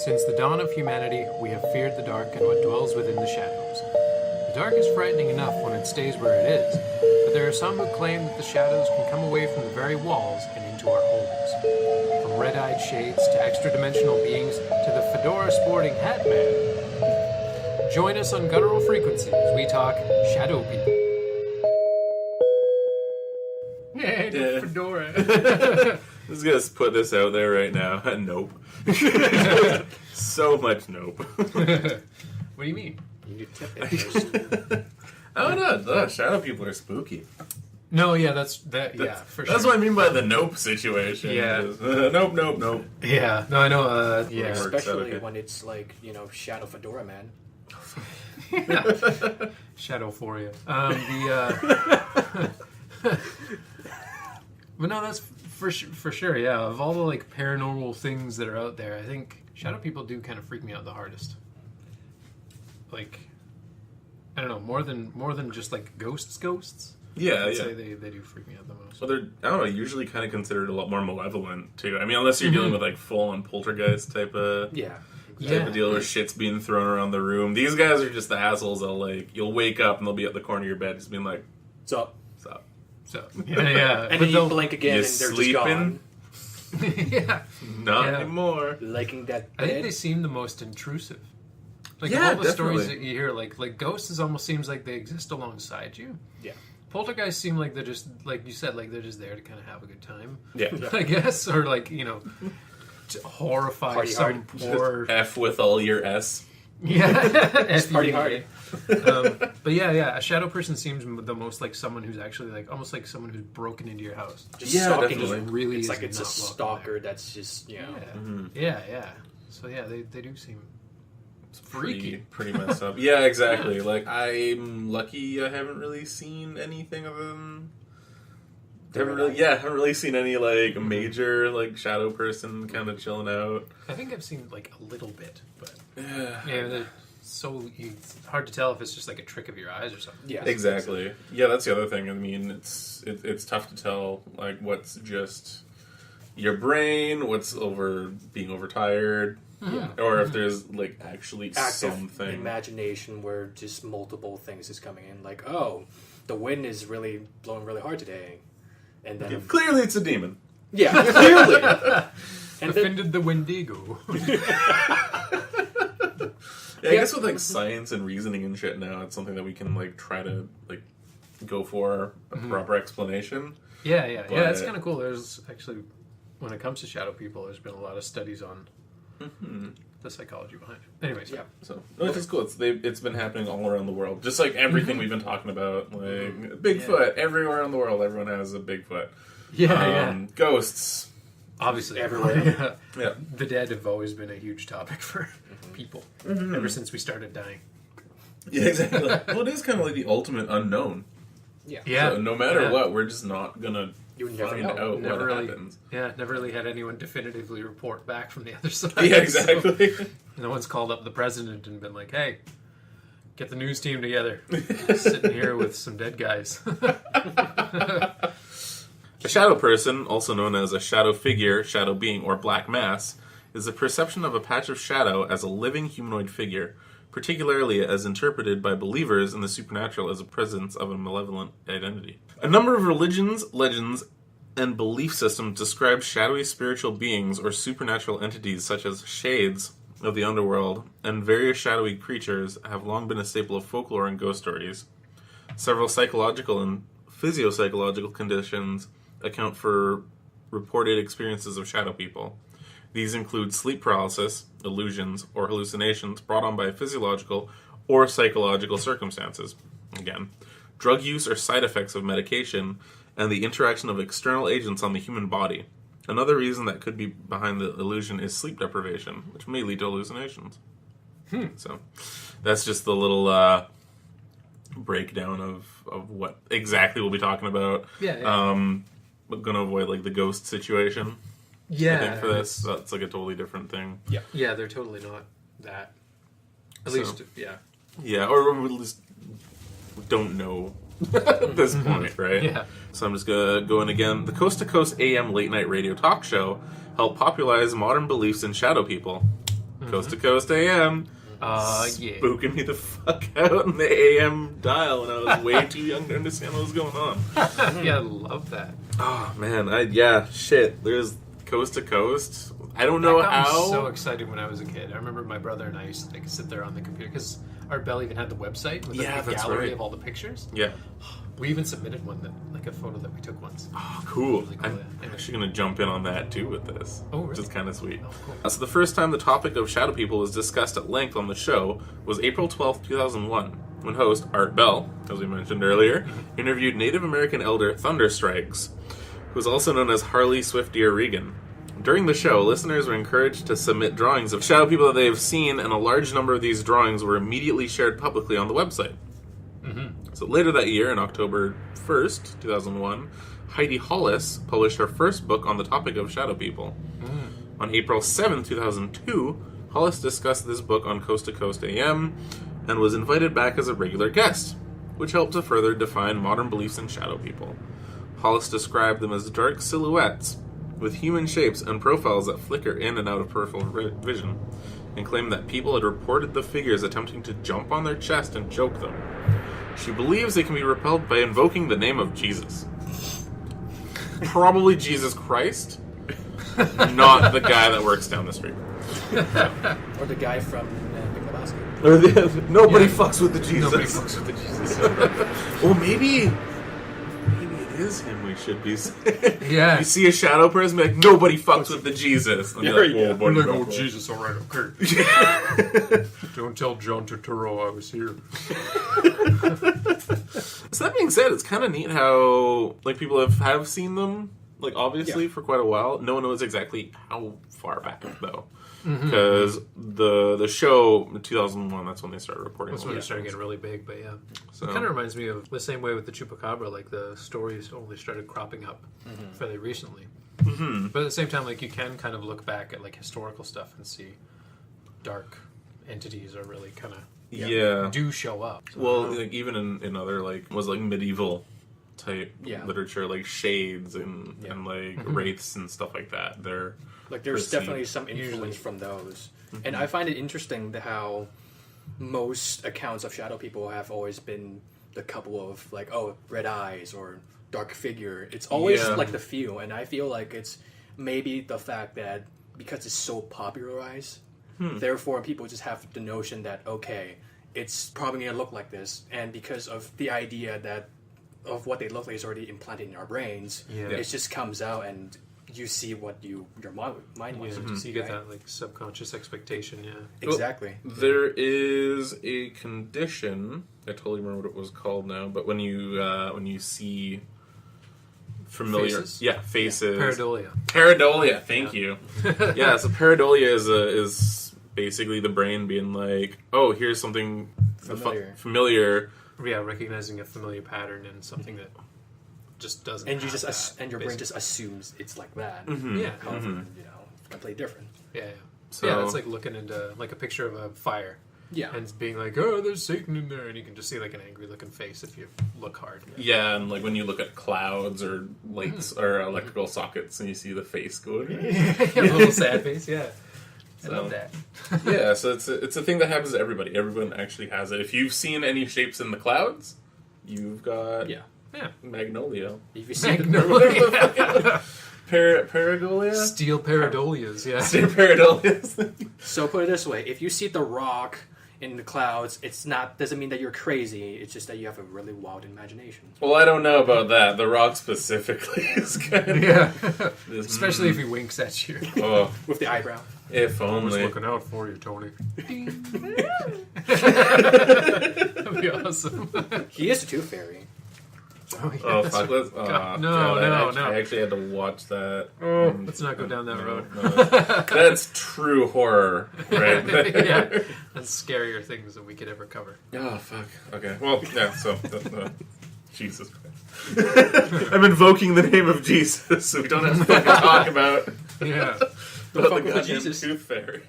Since the dawn of humanity, we have feared the dark and what dwells within the shadows. The dark is frightening enough when it stays where it is, but there are some who claim that the shadows can come away from the very walls and into our homes. From red-eyed shades to extra-dimensional beings to the fedora-sporting hat man. Join us on Guttural Frequency as we talk shadow people. Hey, the fedora. Let's just put this out there right now. Nope. So much nope. What do you mean? You need to tip it. I don't know. The shadow people are spooky. No, yeah, for sure. That's what I mean by the nope situation. Yeah. Just, nope. Yeah, no, I know, yeah. Especially when it's like, Shadow Fedora Man. Shadowphoria. But no, that's for sure, yeah. Of all the, paranormal things that are out there, I think shadow people do kind of freak me out the hardest. I don't know, more than just, ghosts. Yeah, I'd say they do freak me out the most. Well, they're, I don't know, usually kind of considered a lot more malevolent, too. I mean, unless you're dealing with, full-on poltergeist type of... Yeah. Type of deal where shit's being thrown around the room. These guys are just the assholes that, you'll wake up and they'll be at the corner of your bed just being like, What's up? So, yeah. And then you blink again and they're sleeping? just gone. Yeah. Not anymore. Liking that bed. I think they seem the most intrusive. All the definitely. stories that you hear, like ghosts almost seems like they exist alongside you. Yeah. Poltergeists seem like they're just, like you said, they're just there to kind of have a good time. Yeah. I guess. Or, to horrify Party some hard. poor... F with all your S. Yeah. It's party hard. But yeah, a shadow person seems the most like someone who's actually almost like someone who's broken into your house. Just Yeah, stalking definitely. you. Really It's is like it's a not welcome stalker there. that's just, Yeah. So yeah, they do seem freaky. Pretty messed up. Yeah, exactly. I'm lucky I haven't really seen anything other than... haven't really seen any major shadow person kind of chilling out. I think I've seen a little bit, but Yeah. they're it's hard to tell if it's just a trick of your eyes or something. Yeah. Exactly. Yeah, that's the other thing. I mean, it's tough to tell what's just your brain, what's being overtired, or if there's actually Active something. imagination where just multiple things is coming in. The wind is really blowing really hard today. And then... Clearly it's a demon. Yeah, clearly. And Offended the Wendigo. Yeah, I guess with science and reasoning and shit now, it's something that we can try to go for a proper explanation. Yeah, it's But- kind of cool. There's actually, when it comes to shadow people, there's been a lot of studies on the psychology behind it. Anyways, Yeah. So it's cool. It's been happening all around the world, just like everything we've been talking about. Bigfoot everywhere in the world. Everyone has a Bigfoot. yeah. Ghosts. Obviously, Everywhere. Yeah. The dead have always been a huge topic for people ever since we started dying. Yeah, exactly. Well, it is kind of the ultimate unknown. Yeah. So no matter what, we're just not gonna You would never find know. out Never what really, happens. never really had anyone definitively report back from the other side. Yeah, exactly. So no one's called up the president and been like, "Hey, get the news team together. Sitting here with some dead guys." A shadow person, also known as a shadow figure, shadow being, or black mass, is the perception of a patch of shadow as a living humanoid figure, particularly as interpreted by believers in the supernatural as a presence of a malevolent identity. A number of religions, legends, and belief systems describe shadowy spiritual beings or supernatural entities such as shades of the underworld, and various shadowy creatures have long been a staple of folklore and ghost stories. Several psychological and physiopsychological conditions account for reported experiences of shadow people. These include sleep paralysis, illusions, or hallucinations brought on by physiological or psychological circumstances. Again, drug use or side effects of medication, and the interaction of external agents on the human body. Another reason that could be behind the illusion is sleep deprivation, which may lead to hallucinations. So, that's just the little breakdown of what exactly we'll be talking about. Yeah. But gonna avoid the ghost situation. Yeah. I think for this, that's a totally different thing. Yeah, they're totally not that. At least, yeah. Yeah, or we just don't know at this point, right? Yeah. So I'm just gonna go in again. The Coast to Coast AM late night radio talk show helped popularize modern beliefs in shadow people. Coast to Coast AM. Yeah. Spooking me the fuck out in the AM dial, and I was way too young to understand what was going on. Yeah, I love that. Oh man, shit. There's Coast to Coast. I don't know That got how. me so excited when I was a kid. I remember my brother and I used to sit there on the computer because Art Bell even had the website with Yeah, a that's gallery right. of all the pictures. Yeah. We even submitted one a photo that we took once. Oh, cool. Really cool, I'm yeah. actually going to jump in on that too with this. Oh, Which really? is kind of sweet. Oh, cool. So the first time the topic of shadow people was discussed at length on the show was April 12th, 2001, when host Art Bell, as we mentioned earlier, interviewed Native American elder Thunderstrikes, who is also known as Harley Swift Deer Regan. During the show, listeners were encouraged to submit drawings of shadow people that they have seen, and a large number of these drawings were immediately shared publicly on the website. So later that year, on October 1st, 2001, Heidi Hollis published her first book on the topic of shadow people. On April 7th, 2002, Hollis discussed this book on Coast to Coast AM and was invited back as a regular guest, which helped to further define modern beliefs in shadow people. Hollis described them as dark silhouettes with human shapes and profiles that flicker in and out of peripheral vision, and claimed that people had reported the figures attempting to jump on their chest and choke them. She believes they can be repelled by invoking the name of Jesus. Probably Jesus Christ, not the guy that works down the street. Or the guy from Big Lebowski. Or nobody Yeah. fucks with the Jesus. Nobody fucks with the Jesus. Well, maybe it is him we should be saying. Yeah. You see a shadow person, be like, nobody fucks with the Jesus. And There you're you like, go. buddy, Like, don't oh, go." Jesus, all right, okay. Don't tell John Turturro I was here. So that being said, it's kind of neat how like people have seen them, like obviously for quite a while. No one knows exactly how far back though, because the show in 2001, that's when they started reporting. That's all when it these started things. getting really big, but yeah. So- It kind of reminds me of the same way with the Chupacabra, like the stories only started cropping up fairly recently. But at the same time, like you can kind of look back at like historical stuff and see dark entities are really kind of Yeah. do show up. So, Well, like even in other like medieval type Yeah. literature, like shades and Yeah. and like wraiths and stuff like that. They're Like there's perceived. definitely some influence Usually. from those. And I find it interesting that how most accounts of shadow people have always been the couple of like, oh, red eyes or dark figure. It's always Yeah. like the few, and I feel like it's maybe the fact that because it's so popularized, therefore people just have the notion that okay, it's probably gonna look like this, and because of the idea that of what they look like is already implanted in our brains, Yeah. it just comes out and you see what your mind wants yeah, you to so see. you get right? that like subconscious expectation, yeah. Exactly. There is a condition. I totally remember what it was called now. But when you see familiar, Faces? faces, Pareidolia. Pareidolia. Thank you. Yeah, so pareidolia is basically the brain being like, oh, here's something familiar. Yeah, recognizing a familiar pattern and something that just doesn't. And you have just that, and your brain basically. just assumes it's like that. Yeah. However, completely different. Yeah, yeah. So- Yeah, it's like looking into like a picture of a fire. Yeah. And being like, oh, there's Satan in there, and you can just see like an angry looking face if you look hard. Yeah, and like when you look at clouds or lights or electrical sockets, and you see the face going. A little sad face, yeah. I So- love that. Yeah, so it's a thing that happens to everybody. Everyone actually has it. If you've seen any shapes in the clouds, you've got Yeah. Yeah. Magnolia. If you see Magnolia. Pareidolia? Steel pareidolias, yeah. Steel Pareidolias. so put it this way: if you see the rock in the clouds, it's not doesn't mean that you're crazy. It's just that you have a really wild imagination. Well, I don't know about that. The Rock specifically is kind of... Yeah. is- Especially if he winks at you. Oh, With the eyebrow. if only. out for you, Tony. That'd be awesome. He is a tooth fairy. Oh, yeah, Oh, that's fuck. right. Let's, oh, God, God, no. I actually had to watch that. Oh, let's not go down that No, road. no. That's true horror, right there. Yeah. That's scarier things than we could ever cover. Oh, fuck. Okay. Well, yeah, so... Jesus Christ. I'm invoking the name of Jesus, so we don't have to fucking talk about Yeah. the fuck with goddamn Jesus. tooth fairy.